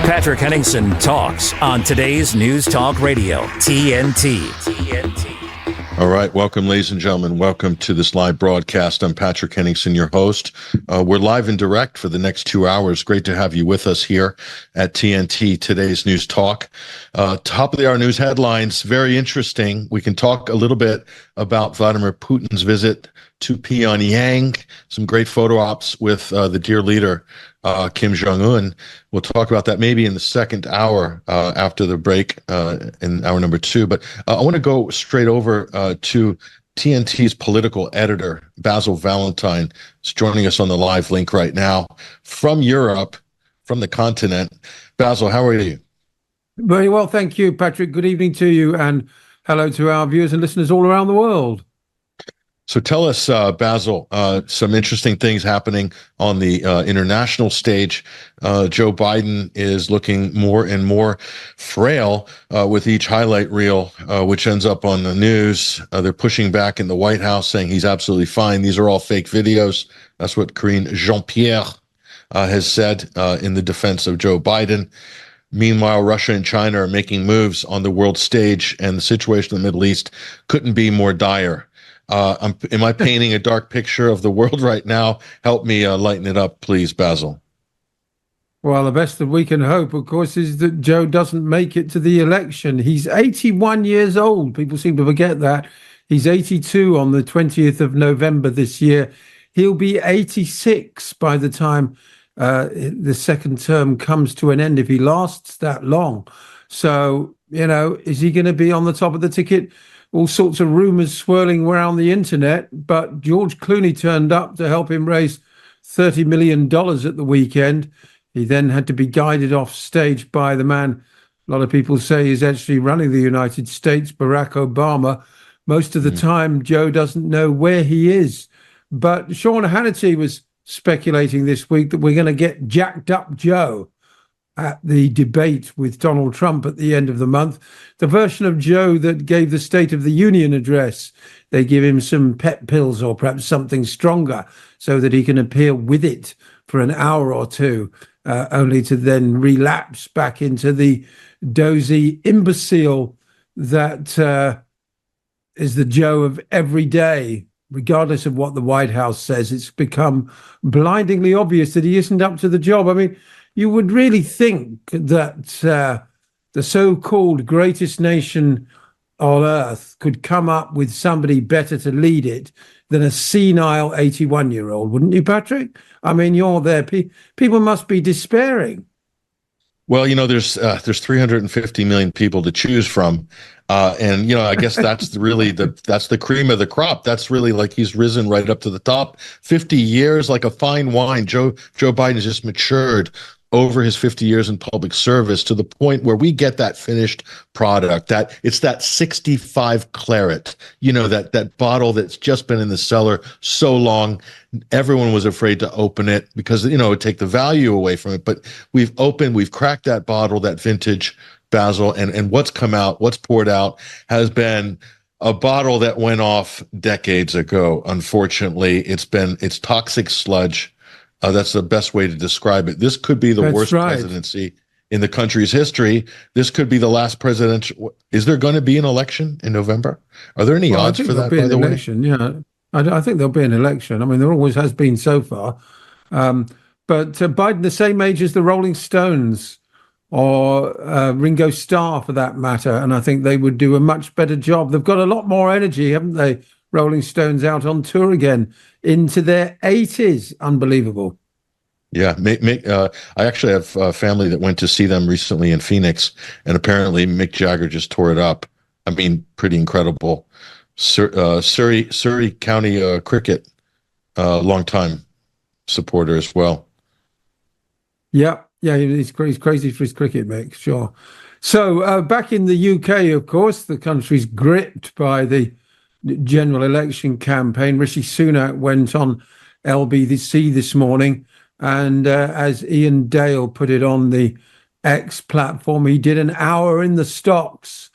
Patrick Henningsen talks on today's News Talk Radio, TNT. All right. Welcome, ladies and gentlemen. Welcome to this live broadcast. I'm Patrick Henningsen, your host. We're live and direct for the next 2 hours. Great to have you with us here at TNT, today's News Talk. Top of the hour news headlines, very interesting. We can talk a little bit about Vladimir Putin's visit to Pyongyang, some great photo ops with the dear leader, Kim Jong-un. We'll talk about that maybe in the second hour after the break in hour number 2. But I want to go straight over to TNT's political editor, Basil Valentine, is joining us on the live link right now from Europe, from the continent. Basil, how are you? Very well, thank you, Patrick. Good evening to you, and hello to our viewers and listeners all around the world. So tell us, Basil, some interesting things happening on the international stage. Joe Biden is looking more and more frail with each highlight reel, which ends up on the news. They're pushing back in the White House, saying he's absolutely fine. These are all fake videos. That's what Karine Jean-Pierre has said in the defense of Joe Biden. Meanwhile, Russia and China are making moves on the world stage, and the situation in the Middle East couldn't be more dire. Am I painting a dark picture of the world right now? Help me lighten it up, please, Basil. Well, the best that we can hope, of course, is that Joe doesn't make it to the election. He's 81 years old. People seem to forget that. He's 82 on the 20th of November this year. He'll be 86 by the time the second term comes to an end, if he lasts that long. So, is he going to be on the top of the ticket? All sorts of rumors swirling around the internet, but George Clooney turned up to help him raise $30 million at the weekend. He then had to be guided off stage by the man a lot of people say is actually running the United States, Barack Obama. Most of the time, Joe doesn't know where he is. But Sean Hannity was speculating this week that we're going to get jacked up Joe at the debate with Donald Trump at the end of the month. The version of Joe that gave the State of the Union address, they give him some pep pills or perhaps something stronger so that he can appear with it for an hour or two, only to then relapse back into the dozy imbecile that is the Joe of every day. Regardless of what the White House says, it's become blindingly obvious that he isn't up to the job. I mean, you would really think that the so-called greatest nation on earth could come up with somebody better to lead it than a senile 81-year-old, wouldn't you, Patrick? I mean, you're there. People must be despairing. Well, there's 350 million people to choose from. And, I guess that's really that's the cream of the crop. That's really like he's risen right up to the top. 50 years, like a fine wine. Joe Biden has just matured over his 50 years in public service to the point where we get that finished product, that it's that 65 claret, that bottle that's just been in the cellar so long. Everyone was afraid to open it because, it would take the value away from it. But we've cracked that bottle, that vintage, Basil, and what's come out, what's poured out has been a bottle that went off decades ago. Unfortunately, it's toxic sludge. That's the best way to describe it. This could be the worst presidency in the country's history. This could be the last presidential. Is there going to be an election in November? Are there any odds for that, by the way? Yeah, I think there'll be an election. I mean, there always has been so far. But Biden, the same age as the Rolling Stones or Ringo Starr, for that matter, and I think they would do a much better job. They've got a lot more energy, haven't they? Rolling Stones out on tour again into their 80s. Unbelievable. Yeah. I actually have a family that went to see them recently in Phoenix, and apparently Mick Jagger just tore it up. I mean, pretty incredible. Surrey County cricket, longtime supporter as well. Yeah, he's crazy for his cricket, Mick, sure. So back in the UK, of course, the country's gripped by the general election campaign. Rishi Sunak went on LBC this morning, and as Ian Dale put it on the X platform, he did an hour in the stocks.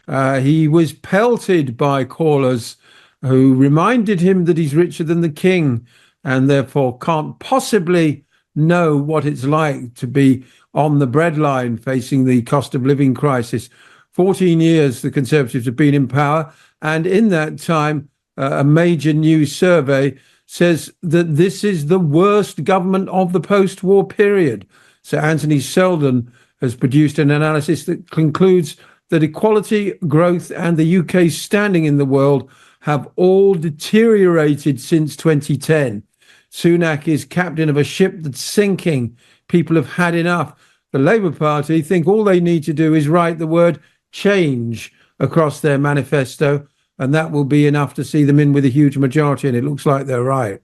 He was pelted by callers who reminded him that he's richer than the king and therefore can't possibly know what it's like to be on the breadline facing the cost of living crisis. 14 years the Conservatives have been in power, and in that time, a major new survey says that this is the worst government of the post-war period. So Anthony Seldon has produced an analysis that concludes that equality, growth, and the UK's standing in the world have all deteriorated since 2010. Sunak is captain of a ship that's sinking. People have had enough. The Labour Party think all they need to do is write the word change across their manifesto, and that will be enough to see them in with a huge majority, and it looks like they're right.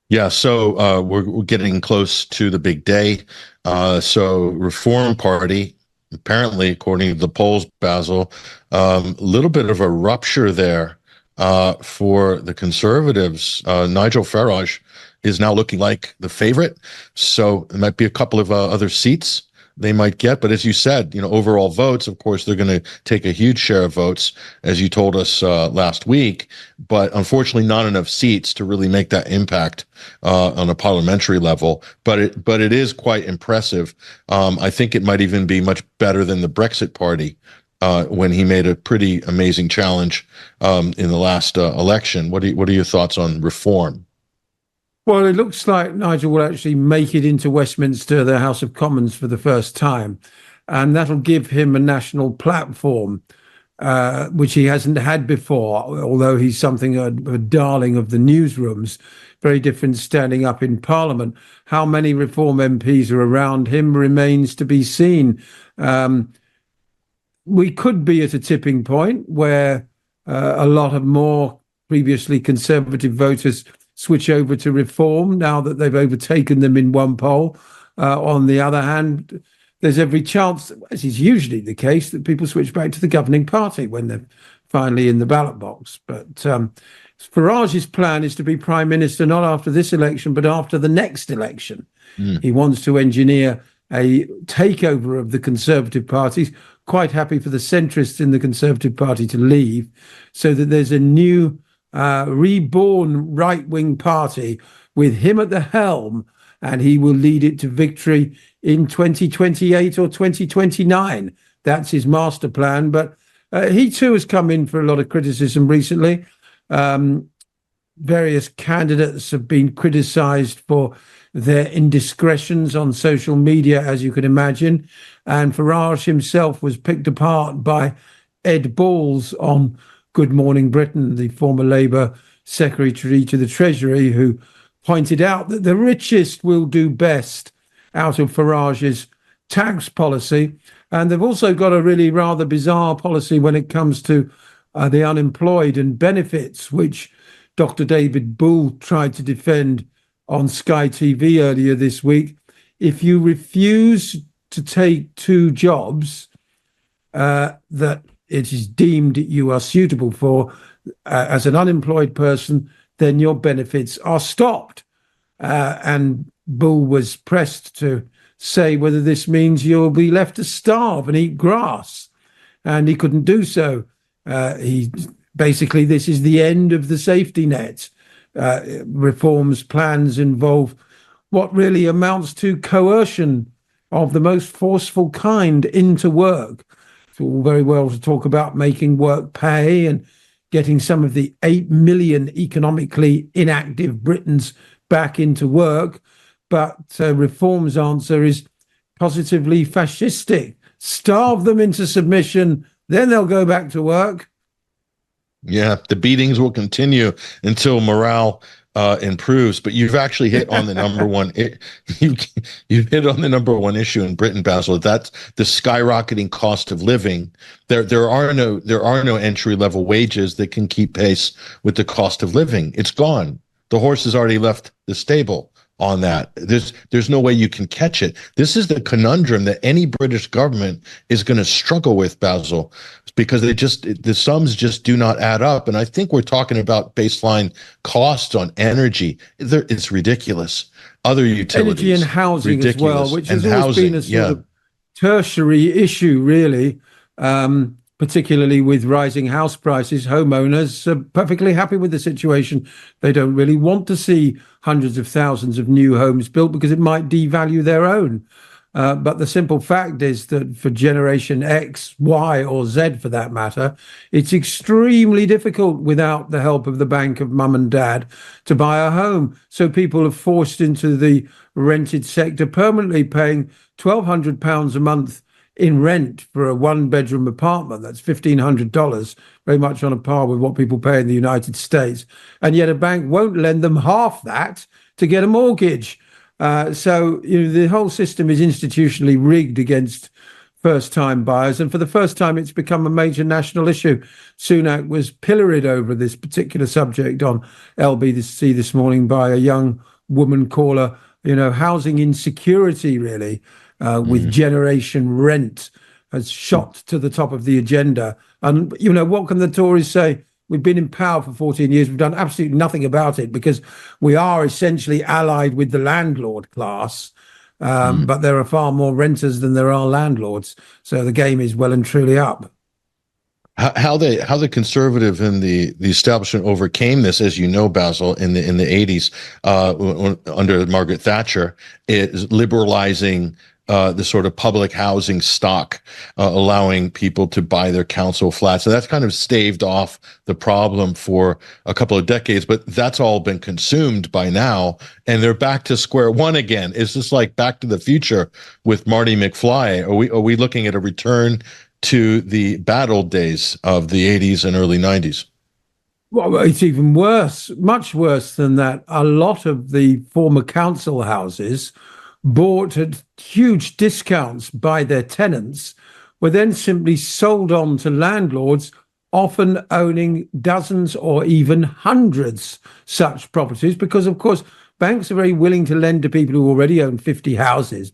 Yeah, so we're getting close to the big day. So Reform Party, apparently, according to the polls, Basil, a little bit of a rupture there for the Conservatives. Nigel Farage is now looking like the favorite. So there might be a couple of other seats they might get. But as you said, overall votes, of course, they're going to take a huge share of votes, as you told us last week. But unfortunately, not enough seats to really make that impact on a parliamentary level. But it is quite impressive. I think it might even be much better than the Brexit Party when he made a pretty amazing challenge in the last election. What are your thoughts on Reform? Well, it looks like Nigel will actually make it into Westminster, the House of Commons, for the first time. And that'll give him a national platform, which he hasn't had before, although he's something a darling of the newsrooms. Very different standing up in Parliament. How many Reform MPs are around him remains to be seen. We could be at a tipping point where a lot of more previously Conservative voters switch over to Reform now that they've overtaken them in one poll. On the other hand, there's every chance, as is usually the case, that people switch back to the governing party when they're finally in the ballot box. But Farage's plan is to be Prime Minister not after this election, but after the next election. He wants to engineer a takeover of the Conservative parties, quite happy for the centrists in the Conservative Party to leave, so that there's a new reborn right-wing party with him at the helm, and he will lead it to victory in 2028 or 2029. That's his master plan. But he too has come in for a lot of criticism recently. Various candidates have been criticised for their indiscretions on social media, as you can imagine. And Farage himself was picked apart by Ed Balls on Good Morning Britain, the former Labour Secretary to the Treasury, who pointed out that the richest will do best out of Farage's tax policy. And they've also got a really rather bizarre policy when it comes to the unemployed and benefits, which Dr. David Bull tried to defend on Sky TV earlier this week. If you refuse to take two jobs that it is deemed you are suitable for as an unemployed person, then your benefits are stopped. And Bull was pressed to say whether this means you'll be left to starve and eat grass. And he couldn't do so. Basically, this is the end of the safety net. Reform's plans involve what really amounts to coercion of the most forceful kind into work. It's all very well to talk about making work pay and getting some of the 8 million economically inactive Britons back into work. But Reform's answer is positively fascistic. Starve them into submission, then they'll go back to work. Yeah, the beatings will continue until morale improves. But you've actually hit on the number one. You've hit on the number one issue in Britain, Basil. That's the skyrocketing cost of living. There are no entry level wages that can keep pace with the cost of living. It's gone. The horse has already left the stable on that. There's no way you can catch it. This is the conundrum that any British government is going to struggle with, Basil, because the sums just do not add up. And I think we're talking about baseline costs on energy. It's ridiculous. Other utilities, energy and housing ridiculous. As well, which has always been a sort of tertiary issue, really. particularly with rising house prices, homeowners are perfectly happy with the situation. They don't really want to see hundreds of thousands of new homes built because it might devalue their own. But the simple fact is that for Generation X, Y, or Z, for that matter, it's extremely difficult without the help of the bank of mum and dad to buy a home. So people are forced into the rented sector permanently, paying £1,200 a month in rent for a one-bedroom apartment. That's $1,500, very much on a par with what people pay in the United States. And yet a bank won't lend them half that to get a mortgage. So the whole system is institutionally rigged against first-time buyers. And for the first time, it's become a major national issue. Sunak was pilloried over this particular subject on LBC this morning by a young woman caller, housing insecurity, really, with generation rent has shot to the top of the agenda. And, what can the Tories say? We've been in power for 14 years. We've done absolutely nothing about it because we are essentially allied with the landlord class. But there are far more renters than there are landlords. So the game is well and truly up. How the conservative and the establishment overcame this, as you know, Basil, in the 80s under Margaret Thatcher, is liberalizing the sort of public housing stock, allowing people to buy their council flats. So that's kind of staved off the problem for a couple of decades, but that's all been consumed by now, and they're back to square one again. Is this like Back to the Future with Marty McFly? Are we looking at a return to the bad old days of the 80s and early 90s? Well, it's even worse, much worse than that. A lot of the former council houses bought at huge discounts by their tenants were then simply sold on to landlords, often owning dozens or even hundreds such properties, because, of course, banks are very willing to lend to people who already own 50 houses,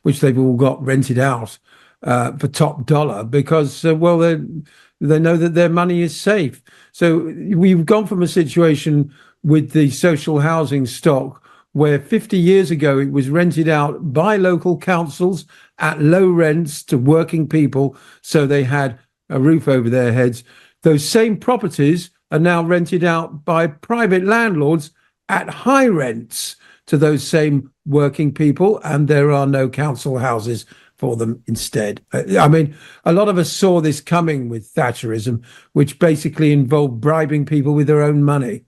which they've all got rented out for top dollar, because, they know that their money is safe. So we've gone from a situation with the social housing stock where 50 years ago it was rented out by local councils at low rents to working people so they had a roof over their heads. Those same properties are now rented out by private landlords at high rents to those same working people, and there are no council houses for them instead. I mean, a lot of us saw this coming with Thatcherism, which basically involved bribing people with their own money.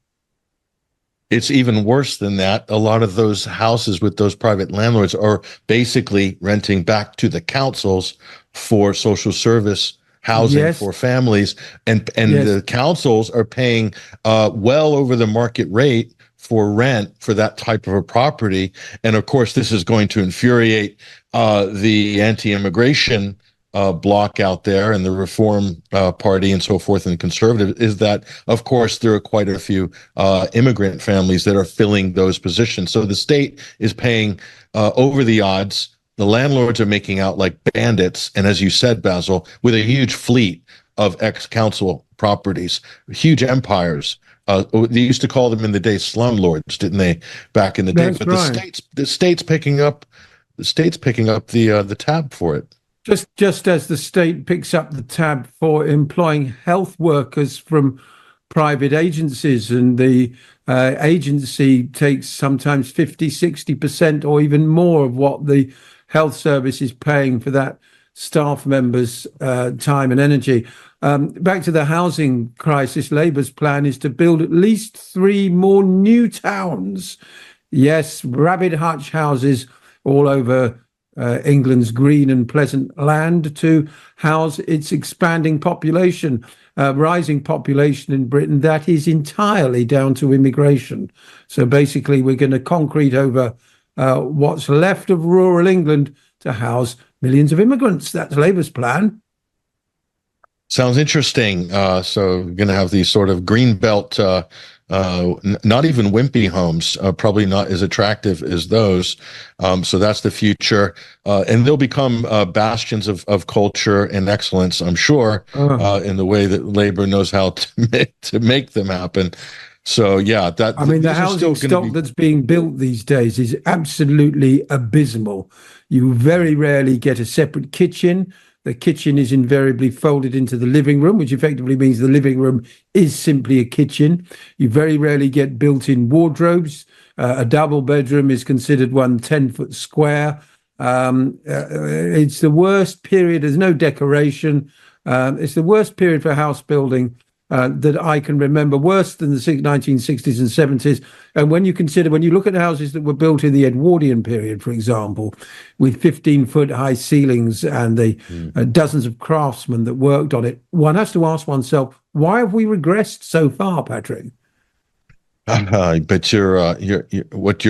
It's even worse than that. A lot of those houses with those private landlords are basically renting back to the councils for social service housing for families, and the councils are paying well over the market rate for rent for that type of a property. And of course, this is going to infuriate the anti-immigration bloc out there and the Reform Party and so forth, and conservative, is that, of course, there are quite a few immigrant families that are filling those positions. So the state is paying over the odds. The landlords are making out like bandits. And as you said, Basil, with a huge fleet of ex-council properties, huge empires. They used to call them in the day slumlords, didn't they, back in the day? But right. the state's picking up the tab for it. Just as the state picks up the tab for employing health workers from private agencies, and the agency takes sometimes 50, 60% or even more of what the health service is paying for that staff member's time and energy. Back to the housing crisis, Labour's plan is to build at least 3 more new towns. Yes, rabbit hutch houses all over England's green and pleasant land to house its expanding population, rising population in Britain that is entirely down to immigration. So basically, we're going to concrete over what's left of rural England to house millions of immigrants. That's Labour's plan. Sounds interesting. So we're going to have these sort of green belt, not even wimpy homes, probably not as attractive as those. So that's the future. And they'll become bastions of culture and excellence, I'm sure, in the way that Labour knows how to make them happen. So, yeah, the housing stock that's being built these days is absolutely abysmal. You very rarely get a separate kitchen. The kitchen is invariably folded into the living room, which effectively means the living room is simply a kitchen. You very rarely get built-in wardrobes. A double bedroom is considered one 10-foot square. It's the worst period. There's no decoration. It's the worst period for house building that I can remember, worse than the 1960s and 70s. And when you look at houses that were built in the Edwardian period, for example, with 15-foot high ceilings and the dozens of craftsmen that worked on it, one has to ask oneself, why have we regressed so far, Patrick? But what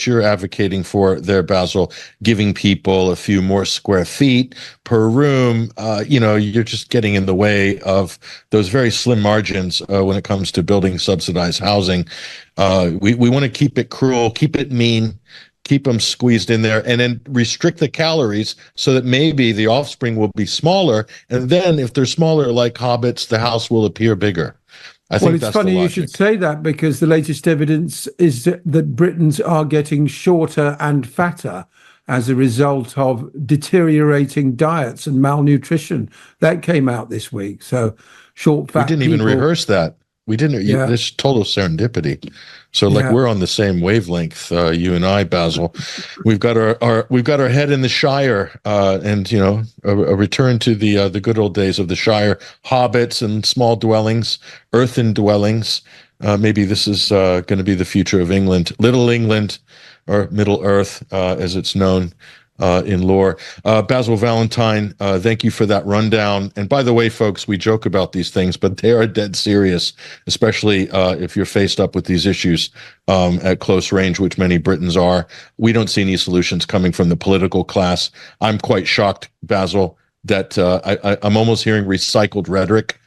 you're advocating for there, Basil, giving people a few more square feet per room, you're just getting in the way of those very slim margins when it comes to building subsidized housing. We want to keep it cruel, keep it mean, keep them squeezed in there, and then restrict the calories so that maybe the offspring will be smaller. And then if they're smaller like hobbits, the house will appear bigger. I think it's funny you should say that, because the latest evidence is that Britons are getting shorter and fatter as a result of deteriorating diets and malnutrition. That came out this week. So short, fat people. We didn't even rehearse that. We didn't. Yeah. This total serendipity. So we're on the same wavelength, you and I, Basil. We've got our head in the Shire, and a return to the good old days of the Shire, hobbits and small dwellings, earthen dwellings. Maybe this is going to be the future of England, Little England, or Middle Earth, as it's known in lore. Basil Valentine, thank you for that rundown. And by the way, folks, we joke about these things, but they are dead serious, especially if you're faced up with these issues at close range, which many Britons are. We don't see any solutions coming from the political class. I'm quite shocked, Basil, that I'm almost hearing recycled rhetoric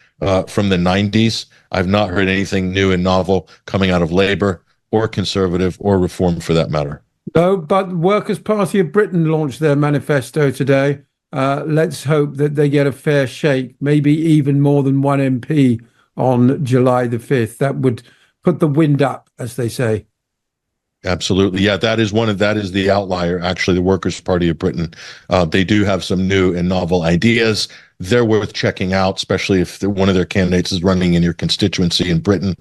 from the 90s. I've not heard anything new and novel coming out of Labour or Conservative or Reform for that matter. No, but Workers' Party of Britain launched their manifesto today. Let's hope that they get a fair shake, maybe even more than one MP on July the 5th. That would put the wind up, as they say. Absolutely. Yeah, that is the outlier, actually, the Workers' Party of Britain. They do have some new and novel ideas. They're worth checking out, especially if one of their candidates is running in your constituency in Britain.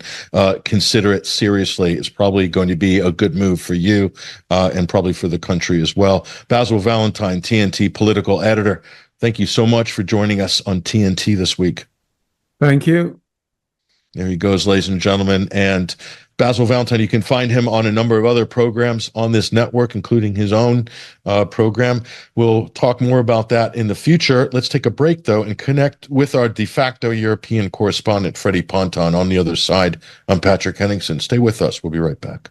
Consider it seriously. It's probably going to be a good move for you and probably for the country as well. Basil Valentine, TNT political editor, thank you so much for joining us on TNT this week. Thank you. There he goes, ladies and gentlemen. And Basil Valentine, you can find him on a number of other programs on this network, including his own program. We'll talk more about that in the future. Let's take a break, though, and connect with our de facto European correspondent, Freddie Ponton, on the other side. I'm Patrick Henningsen. Stay with us. We'll be right back.